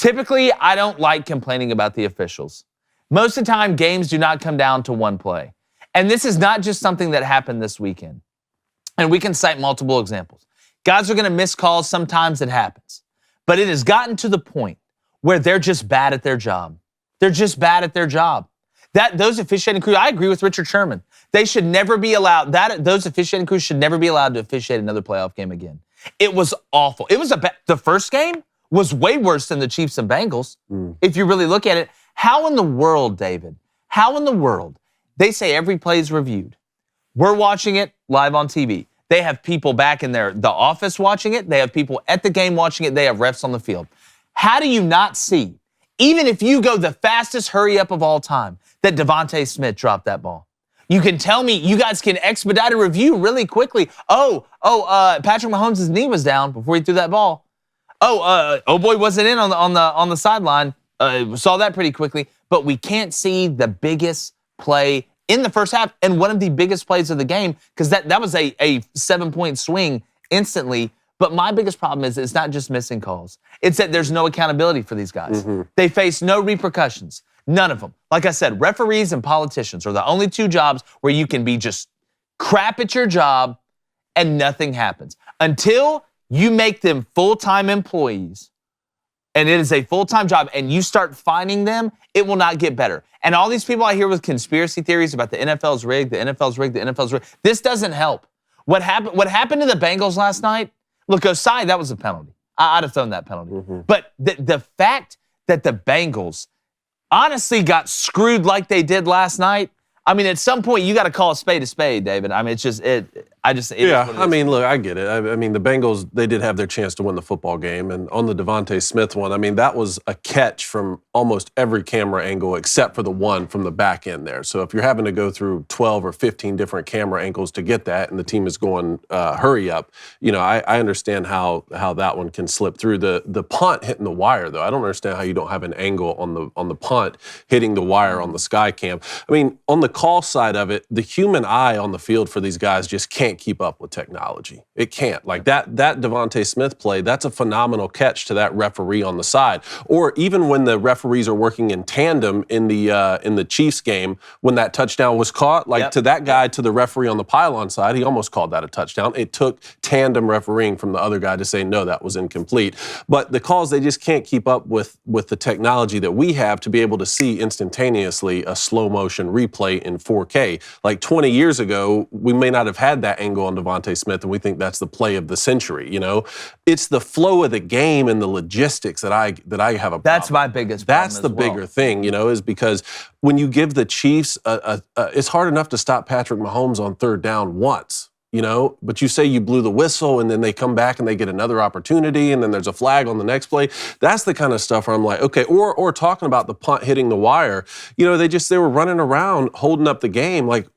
Typically, I don't like complaining about the officials. Most of the time, games do not come down to one play. And this is not just something that happened this weekend. And we can cite multiple examples. Guys are going to miss calls. Sometimes it happens. But it has gotten to the point where they're just bad at their job. They're just bad at their job. Those officiating crews, I agree with Richard Sherman. They should never be allowed, those officiating crews should never be allowed to officiate another playoff game again. It was awful. The first game was way worse than the Chiefs and Bengals. If you really look at it. How in the world, David? How in the world? They say every play is reviewed. We're watching it live on TV. They have people back in the office watching it. They have people at the game watching it. They have refs on the field. How do you not see, even if you go the fastest hurry up of all time, that Devontae Smith dropped that ball? You can tell me, you guys can expedite a review really quickly. Patrick Mahomes' knee was down before he threw that ball. Oh boy, wasn't in on the sideline. Saw that pretty quickly. But we can't see the biggest play in the first half and one of the biggest plays of the game, because that was a 7-point swing instantly. But my biggest problem is it's not just missing calls. It's that there's no accountability for these guys. They face no repercussions. None of them. Like I said, referees and politicians are the only two jobs where you can be just crap at your job and nothing happens. Until you make them full-time employees, and it is a full-time job, and you start fining them, it will not get better. And all these people I hear with conspiracy theories about the NFL's rigged, the NFL's rigged, the NFL's rigged, this doesn't help. What happened to the Bengals last night? Look, Osai, that was a penalty. I'd have thrown that penalty. But the fact that the Bengals honestly got screwed like they did last night, I mean, at some point, you got to call a spade, David. I mean, it's just, I mean, look, I get it. I mean, the Bengals, they did have their chance to win the football game. And on the Devontae Smith one, I mean, that was a catch from almost every camera angle except for the one from the back end there. So if you're having to go through 12 or 15 different camera angles to get that and the team is going, hurry up, I understand how that one can slip through. The punt hitting the wire, though, I don't understand how you don't have an angle on the punt hitting the wire on the sky cam. I mean, on the call side of it, the human eye on the field for these guys just can't keep up with technology. It can't. Like that Devontae Smith play, that's a phenomenal catch to that referee on the side. Or even when the referees are working in tandem in the Chiefs game, when that touchdown was caught, to that guy, to the referee on the pylon side, he almost called that a touchdown. It took tandem refereeing from the other guy to say, no, that was incomplete. But the calls, they just can't keep up with the technology that we have to be able to see instantaneously a slow motion replay in 4K. Like 20 years ago, we may not have had that angle on Devontae Smith, and we think that's the play of the century. It's the flow of the game and the logistics that I have a problem. That's my biggest problem. That's the bigger thing, is because when you give the Chiefs, it's hard enough to stop Patrick Mahomes on third down once. But you say you blew the whistle and then they come back and they get another opportunity and then there's a flag on the next play. That's the kind of stuff where I'm like, okay, or talking about the punt hitting the wire, they were running around holding up the game. Like,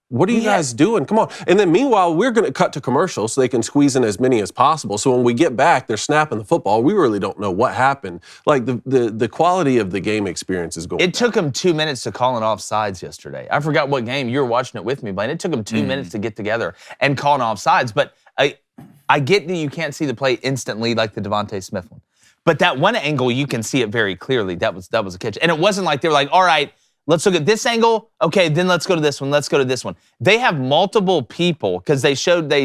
what are you guys doing? Come on. And then meanwhile, we're going to cut to commercial so they can squeeze in as many as possible. So when we get back, they're snapping the football. We really don't know what happened. Like the quality of the game experience is going down. It took them 2 minutes to call an offsides yesterday. I forgot what game. You were watching it with me, Blaine. It took them 2 minutes to get together and call an offsides. But I get that you can't see the play instantly like the Devontae Smith one. But that one angle, you can see it very clearly. That was a catch. And it wasn't like they were like, all right, let's look at this angle. Okay, then let's go to this one. Let's go to this one. They have multiple people because they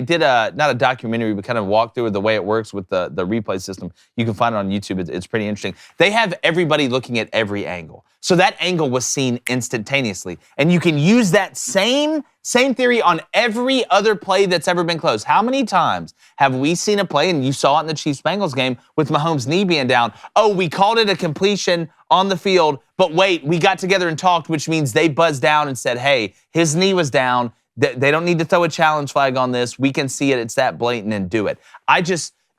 did not a documentary, but kind of walk through the way it works with the replay system. You can find it on YouTube. It's pretty interesting. They have everybody looking at every angle. So that angle was seen instantaneously. And you can use that same theory on every other play that's ever been closed. How many times have we seen a play, and you saw it in the Chiefs-Bengals game with Mahomes' knee being down? Oh, we called it a completion on the field, but wait, we got together and talked, which means they buzzed down and said, hey, his knee was down. They don't need to throw a challenge flag on this. We can see it. It's that blatant and do it.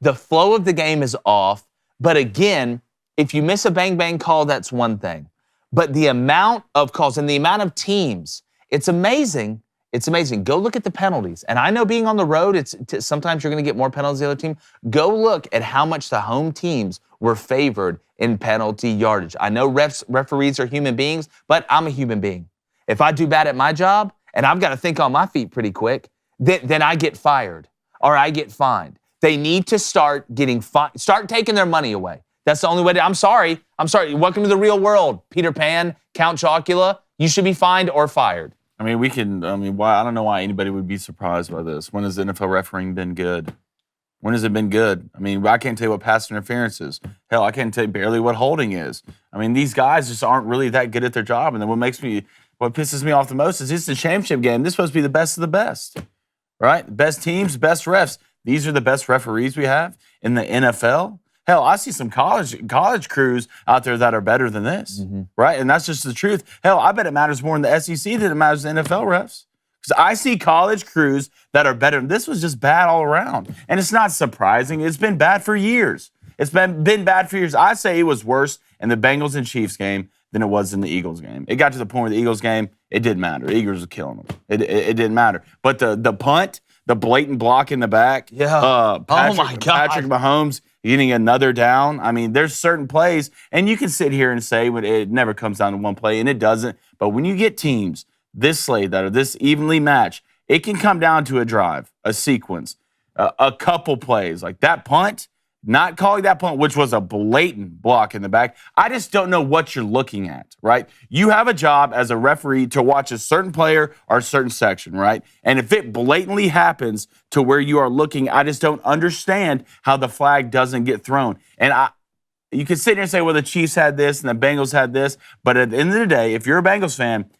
The flow of the game is off. But again, if you miss a bang-bang call, that's one thing. But the amount of calls and the amount of teams, it's amazing. It's amazing. Go look at the penalties. And I know being on the road, sometimes you're going to get more penalties than the other team. Go look at how much the home teams were favored in penalty yardage. I know referees are human beings, but I'm a human being. If I do bad at my job, and I've got to think on my feet pretty quick, then I get fired or I get fined. They need to start taking their money away. That's the only way I'm sorry. Welcome to the real world. Peter Pan, Count Chocula, you should be fined or fired. I mean, why? I don't know why anybody would be surprised by this. When has the NFL refereeing been good? When has it been good? I mean, I can't tell you what pass interference is. Hell, I can't tell you barely what holding is. I mean, these guys just aren't really that good at their job. And then what pisses me off the most is it's the championship game. This is supposed to be the best of the best, right? Best teams, best refs. These are the best referees we have in the NFL. Hell, I see some college crews out there that are better than this, right? And that's just the truth. Hell, I bet it matters more in the SEC than it matters in the NFL refs. Because I see college crews that are better. This was just bad all around. And it's not surprising. It's been bad for years. It's been bad for years. I say it was worse in the Bengals and Chiefs game than it was in the Eagles game. It got to the point where the Eagles game, it didn't matter. The Eagles were killing them. It didn't matter. But the punt, the blatant block in the back, oh my God. Patrick Mahomes getting another down. I mean, there's certain plays, and you can sit here and say it never comes down to one play, and it doesn't. But when you get teams this slate that are this evenly matched, it can come down to a drive, a sequence, a couple plays. Like that punt, not calling that punt, which was a blatant block in the back. I just don't know what you're looking at, right? You have a job as a referee to watch a certain player or a certain section, right? And if it blatantly happens to where you are looking, I just don't understand how the flag doesn't get thrown. And you can sit here and say, well, the Chiefs had this and the Bengals had this, but at the end of the day, if you're a Bengals fan,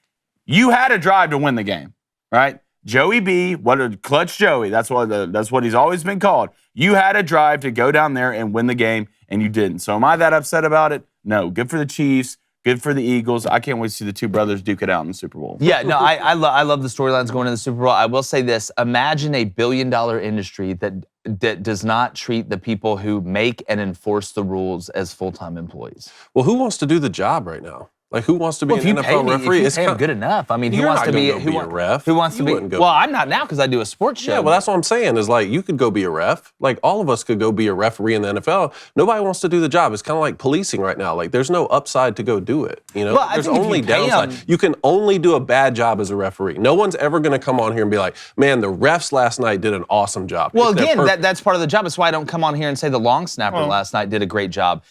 you had a drive to win the game, right? Joey B, what a clutch Joey. That's what he's always been called. You had a drive to go down there and win the game, and you didn't. So am I that upset about it? No. Good for the Chiefs. Good for the Eagles. I can't wait to see the two brothers duke it out in the Super Bowl. Yeah, no, I love the storylines going into the Super Bowl. I will say this. Imagine a billion-dollar industry that does not treat the people who make and enforce the rules as full-time employees. Well, who wants to do the job right now? Like, who wants to be an NFL referee? If you pay him good enough. I mean, who wants to be a ref? Who wants to be? Well, I'm not now because I do a sports show. Yeah, well, that's what I'm saying is like you could go be a ref. Like all of us could go be a referee in the NFL. Nobody wants to do the job. It's kind of like policing right now. Like there's no upside to go do it. You know, there's only downside. You can only do a bad job as a referee. No one's ever going to come on here and be like, man, the refs last night did an awesome job. Well, again, that's part of the job. That's why I don't come on here and say the long snapper last night did a great job.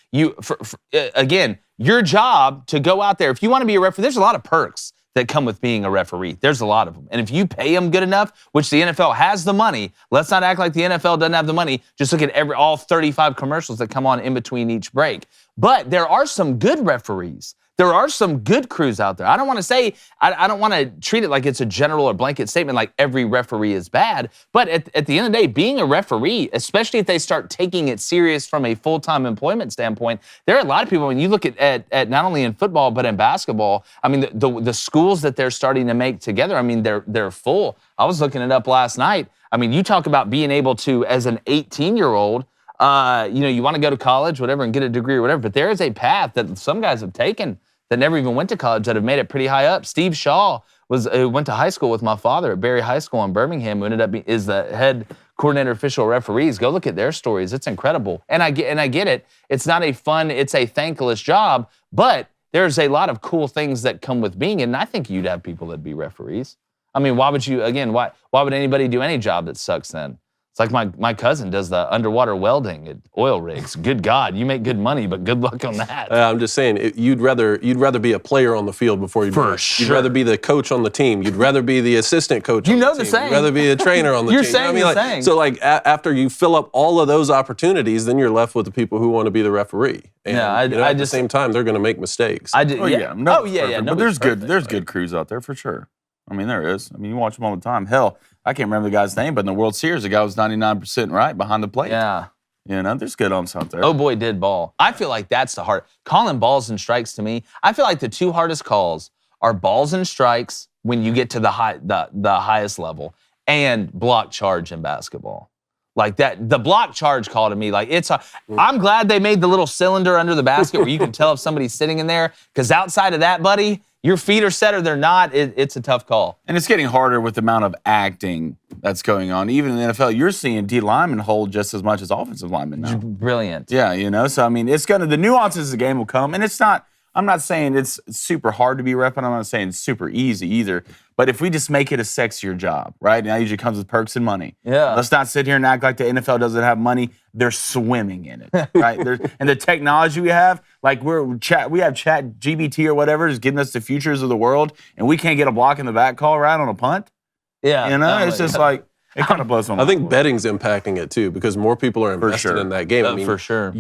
Again, your job to go out there, if you want to be a referee, there's a lot of perks that come with being a referee. There's a lot of them. And if you pay them good enough, which the NFL has the money, let's not act like the NFL doesn't have the money. Just look at all 35 commercials that come on in between each break. But there are some good referees. There are some good crews out there. I don't want to say, I don't want to treat it like it's a general or blanket statement like every referee is bad. But at the end of the day, being a referee, especially if they start taking it serious from a full-time employment standpoint, there are a lot of people, when you look at not only in football, but in basketball, I mean, the schools that they're starting to make together, I mean, they're full. I was looking it up last night. I mean, you talk about being able to, as an 18-year-old, you want to go to college, whatever, and get a degree or whatever, but there is a path that some guys have taken that never even went to college that have made it pretty high up. Steve Shaw went to high school with my father at Berry High School in Birmingham, who ended up is the head coordinator official referees. Go look at their stories. It's incredible. And I get it. It's not a fun, it's a thankless job, but there's a lot of cool things that come with being it, and I think you'd have people that'd be referees. I mean, why would anybody do any job that sucks then? It's like my cousin does the underwater welding at oil rigs. Good God, you make good money, but good luck on that. I'm just saying, you'd rather be a player on the field before you. For sure. You'd rather be the coach on the team. You'd rather be the assistant coach. You on know the the team. saying. You'd rather be a trainer on the You're team. saying You know what I the mean? saying. So like after you fill up all of those opportunities, then you're left with the people who want to be the referee. And at the same time, they're going to make mistakes. But there's good crews out there for sure. I mean, there is. I mean, you watch them all the time. Hell, I can't remember the guy's name, but in the World Series, the guy was 99% right behind the plate. Yeah. You know, there's good umps out there. Oh, boy, did ball. I feel like that's the hard. Calling balls and strikes to me, I feel like the two hardest calls are balls and strikes when you get to the highest level and block charge in basketball. Like that, the block charge call to me, like I'm glad they made the little cylinder under the basket where you can tell if somebody's sitting in there, because outside of that, buddy, your feet are set or they're not, it's a tough call. And it's getting harder with the amount of acting that's going on. Even in the NFL, you're seeing D linemen hold just as much as offensive linemen now. Brilliant. Yeah, so I mean, the nuances of the game will come, and it's not I'm not saying it's super hard to be a ref, and I'm not saying it's super easy either. But if we just make it a sexier job, right? And that usually comes with perks and money. Yeah. Let's not sit here and act like the NFL doesn't have money. They're swimming in it, right? And the technology we have, like we have Chat GBT or whatever, is giving us the futures of the world, and we can't get a block in the back call right on a punt. Yeah. You know, it's just like it kind of blows my mind. I think betting's impacting it too because more people are invested in that game. I mean, for sure.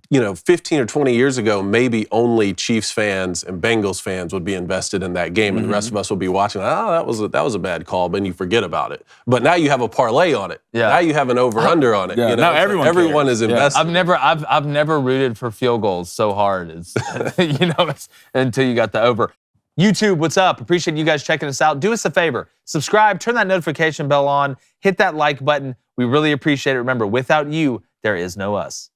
You know, 15 or 20 years ago, maybe only Chiefs fans and Bengals fans would be invested in that game, and the rest of us would be watching. Oh, that was a bad call, but then you forget about it. But now you have a parlay on it. Yeah. Now you have an over/under on it. Yeah. You know? Now everyone cares. is invested. I've never rooted for field goals so hard as until you got the over. YouTube, what's up? Appreciate you guys checking us out. Do us a favor, subscribe, turn that notification bell on, hit that like button. We really appreciate it. Remember, without you, there is no us.